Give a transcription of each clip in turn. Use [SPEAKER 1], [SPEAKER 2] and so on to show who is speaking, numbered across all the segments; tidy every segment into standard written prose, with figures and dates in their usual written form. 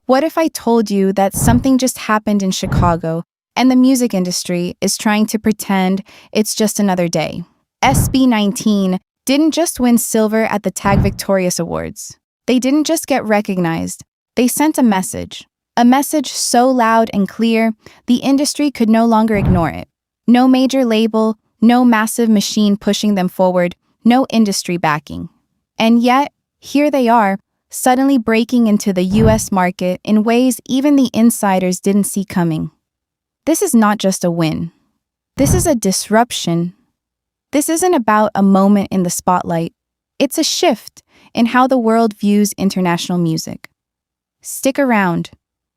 [SPEAKER 1] What if I told you that something just happened in Chicago and the music industry is trying to pretend it's just another day? SB19 didn't just win silver at the Tag Victorious Awards. They didn't just get recognized. They sent a message so loud and clear, the industry could no longer ignore it. No major label, no massive machine pushing them forward, no industry backing. And yet, here they are, suddenly breaking into the US market in ways even the insiders didn't see coming. This is not just a win. This is a disruption. This isn't about a moment in the spotlight. It's a shift in how the world views international music. Stick around,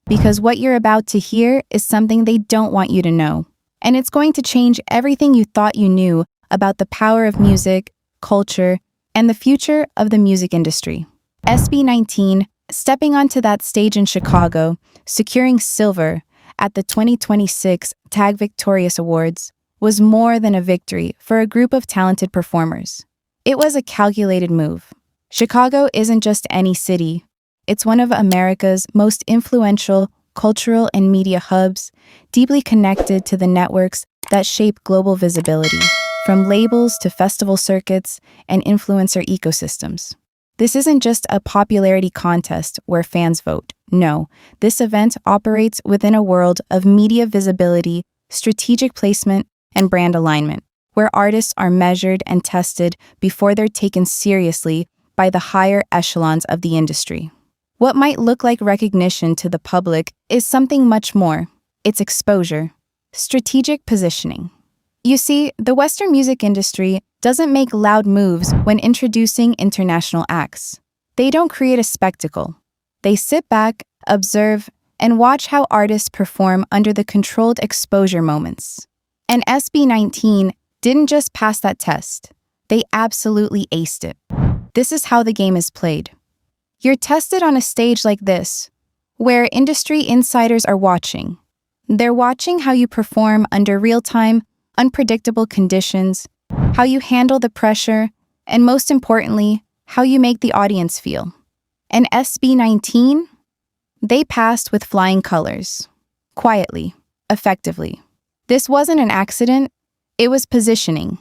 [SPEAKER 1] because what you're about to hear is something they don't want you to know. And it's going to change everything you thought you knew about the power of music, culture, and the future of the music industry. SB19, stepping onto that stage in Chicago, securing silver at the 2026 Tag Victorious Awards, was more than a victory for a group of talented performers. It was a calculated move. Chicago isn't just any city. It's one of America's most influential cultural and media hubs, deeply connected to the networks that shape global visibility, from labels to festival circuits and influencer ecosystems. This isn't just a popularity contest where fans vote. No, this event operates within a world of media visibility, strategic placement, and brand alignment, where artists are measured and tested before they're taken seriously by the higher echelons of the industry. What might look like recognition to the public is something much more. It's exposure, strategic positioning. You see, the Western music industry doesn't make loud moves when introducing international acts. They don't create a spectacle. They sit back, observe, and watch how artists perform under the controlled exposure moments. And SB19 didn't just pass that test. They absolutely aced it. This is how the game is played. You're tested on a stage like this, where industry insiders are watching. They're watching how you perform under real-time, unpredictable conditions, how you handle the pressure, and most importantly, how you make the audience feel. And SB19? They passed with flying colors. Quietly, effectively. This wasn't an accident, it was positioning.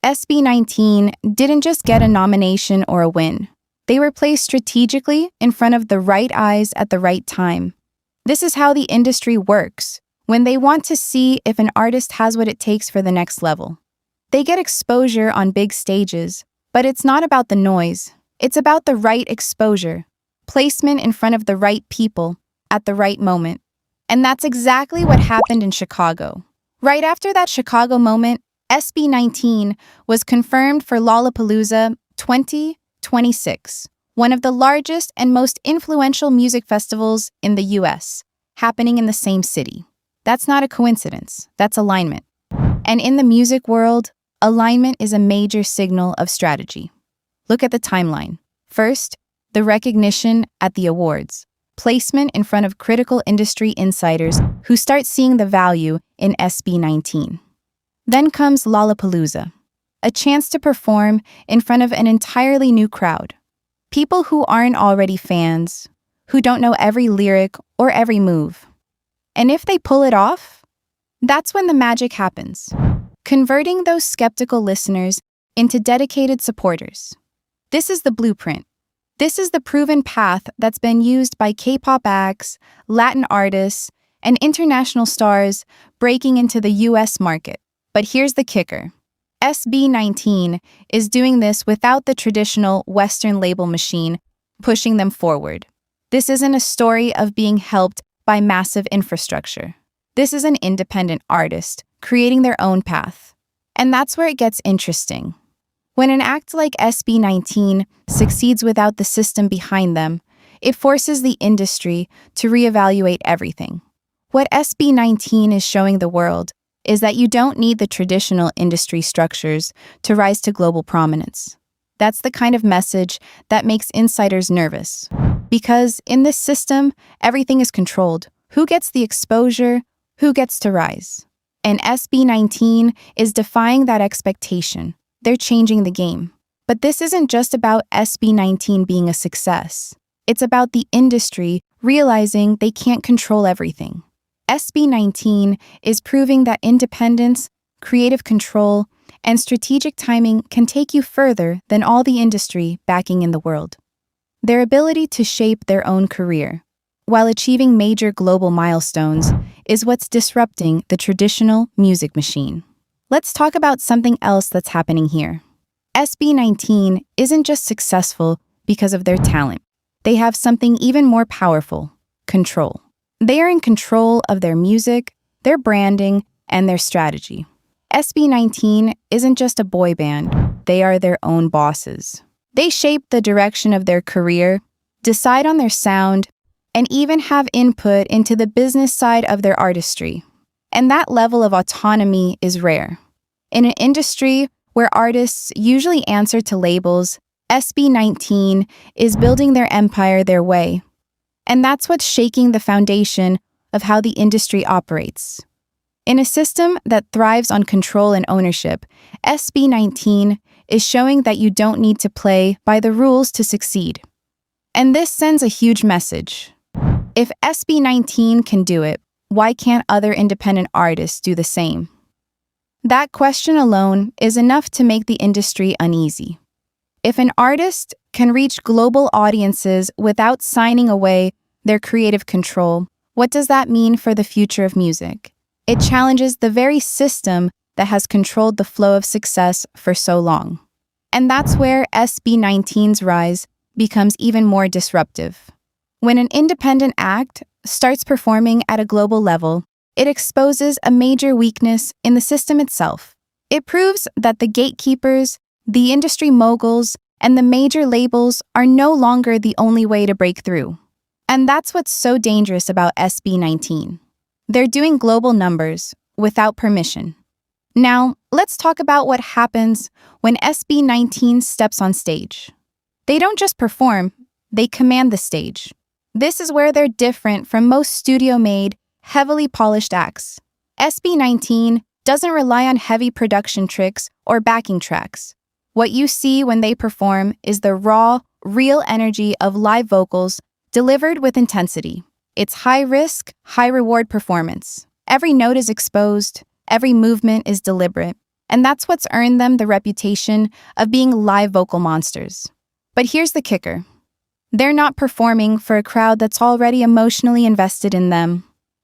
[SPEAKER 1] SB19 didn't just get a nomination or a win. They were placed strategically in front of the right eyes at the right time. This is how the industry works when they want to see if an artist has what it takes for the next level. They get exposure on big stages, but it's not about the noise. It's about the right exposure, placement in front of the right people at the right moment. And that's exactly what happened in Chicago. Right after that Chicago moment, SB19 was confirmed for Lollapalooza 2026, one of the largest and most influential music festivals in the US, happening in the same city. That's not a coincidence, that's alignment. And in the music world, alignment is a major signal of strategy. Look at the timeline. First, the recognition at the awards, placement in front of critical industry insiders who start seeing the value in SB19. Then comes Lollapalooza, a chance to perform in front of an entirely new crowd. People who aren't already fans, who don't know every lyric or every move. And if they pull it off, that's when the magic happens, converting those skeptical listeners into dedicated supporters. This is the blueprint. This is the proven path that's been used by K-pop acts, Latin artists, and international stars breaking into the US market. But here's the kicker. SB19 is doing this without the traditional Western label machine pushing them forward. This isn't a story of being helped by massive infrastructure. This is an independent artist creating their own path. And that's where it gets interesting. When an act like SB19 succeeds without the system behind them, it forces the industry to reevaluate everything. What SB19 is showing the world is that you don't need the traditional industry structures to rise to global prominence. That's the kind of message that makes insiders nervous. Because in this system, everything is controlled. Who gets the exposure? Who gets to rise? And SB19 is defying that expectation. They're changing the game. But this isn't just about SB19 being a success. It's about the industry realizing they can't control everything. SB19 is proving that independence, creative control, and strategic timing can take you further than all the industry backing in the world. Their ability to shape their own career, while achieving major global milestones, is what's disrupting the traditional music machine. Let's talk about something else that's happening here. SB19 isn't just successful because of their talent. They have something even more powerful: control. They are in control of their music, their branding, and their strategy. SB19 isn't just a boy band, they are their own bosses. They shape the direction of their career, decide on their sound, and even have input into the business side of their artistry. And that level of autonomy is rare. In an industry where artists usually answer to labels, SB19 is building their empire their way. And that's what's shaking the foundation of how the industry operates. In a system that thrives on control and ownership, SB19 is showing that you don't need to play by the rules to succeed. And this sends a huge message. If SB19 can do it, why can't other independent artists do the same? That question alone is enough to make the industry uneasy. If an artist can reach global audiences without signing away their creative control, what does that mean for the future of music? It challenges the very system that has controlled the flow of success for so long. And that's where SB19's rise becomes even more disruptive. When an independent act starts performing at a global level, it exposes a major weakness in the system itself. It proves that the gatekeepers, the industry moguls, and the major labels are no longer the only way to break through. And that's what's so dangerous about SB19. They're doing global numbers without permission. Now, let's talk about what happens when SB19 steps on stage. They don't just perform, they command the stage. This is where they're different from most studio-made, heavily polished acts. SB19 doesn't rely on heavy production tricks or backing tracks. What you see when they perform is the raw, real energy of live vocals delivered with intensity. It's high-risk, high-reward performance. Every note is exposed, every movement is deliberate, and that's what's earned them the reputation of being live vocal monsters. But here's the kicker. They're not performing for a crowd that's already emotionally invested in them.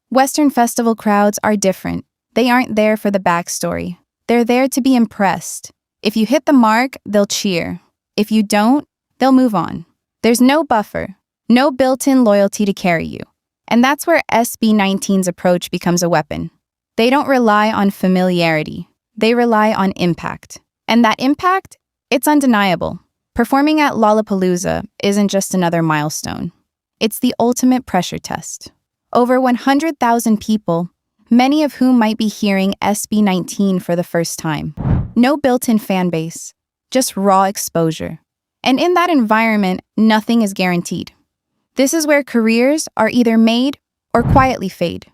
[SPEAKER 1] Western festival crowds are different. They aren't there for the backstory. They're there to be impressed. If you hit the mark, they'll cheer. If you don't, they'll move on. There's no buffer, no built-in loyalty to carry you. And that's where SB19's approach becomes a weapon. They don't rely on familiarity. They rely on impact. And that impact, it's undeniable. Performing at Lollapalooza isn't just another milestone. It's the ultimate pressure test. Over 100,000 people, many of whom might be hearing SB19 for the first time. No built-in fan base, just raw exposure. And in that environment, nothing is guaranteed. This is where careers are either made or quietly fade.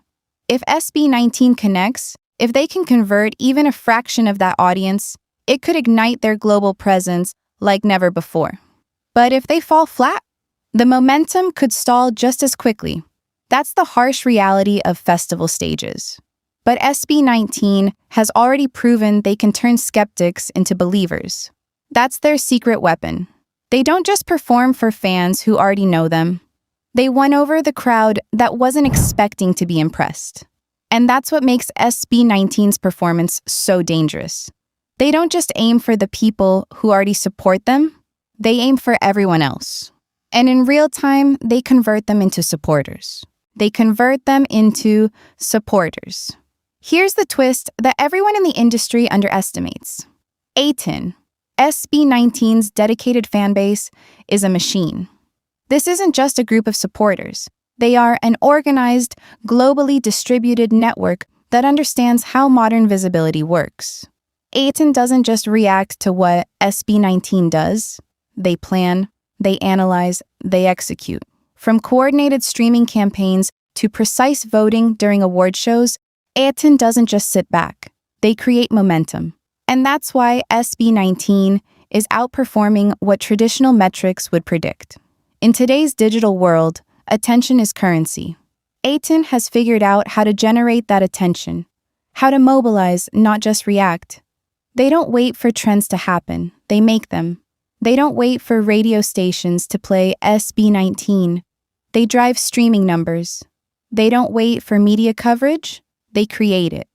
[SPEAKER 1] If SB19 connects, if they can convert even a fraction of that audience, it could ignite their global presence like never before. But if they fall flat, the momentum could stall just as quickly. That's the harsh reality of festival stages. But SB19 has already proven they can turn skeptics into believers. That's their secret weapon. They don't just perform for fans who already know them. They won over the crowd that wasn't expecting to be impressed. And that's what makes SB19's performance so dangerous. They don't just aim for the people who already support them, they aim for everyone else. And in real time, they convert them into supporters. They convert them into supporters. Here's the twist that everyone in the industry underestimates. ATIN, SB19's dedicated fan base, is a machine. This isn't just a group of supporters. They are an organized, globally distributed network that understands how modern visibility works. ATIN doesn't just react to what SB19 does. They plan, they analyze, they execute. From coordinated streaming campaigns to precise voting during award shows, ATIN doesn't just sit back. They create momentum. And that's why SB19 is outperforming what traditional metrics would predict. In today's digital world, Attention is currency. 18 has figured out how to generate that attention, how to mobilize, not just react. They don't wait for trends to happen, they make them. They don't wait for radio stations to play SB19. They drive streaming numbers. They don't wait for media coverage, they create it.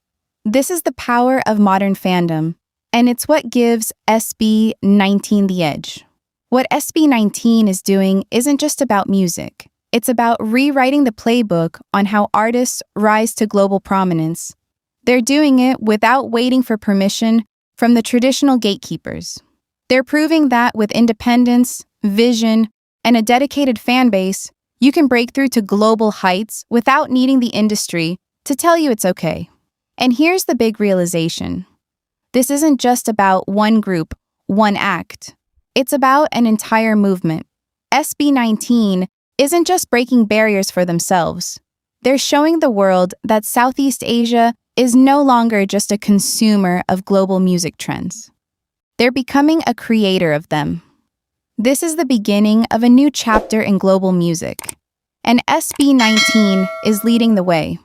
[SPEAKER 1] This is the power of modern fandom, and it's what gives SB19 the edge. What SB19 is doing isn't just about music. It's about rewriting the playbook on how artists rise to global prominence. They're doing it without waiting for permission from the traditional gatekeepers. They're proving that with independence, vision, and a dedicated fan base, you can break through to global heights without needing the industry to tell you it's okay. And here's the big realization. This isn't just about one group, one act. It's about an entire movement. SB19 isn't just breaking barriers for themselves. They're showing the world that Southeast Asia is no longer just a consumer of global music trends. They're becoming a creator of them. This is the beginning of a new chapter in global music, and SB19 is leading the way.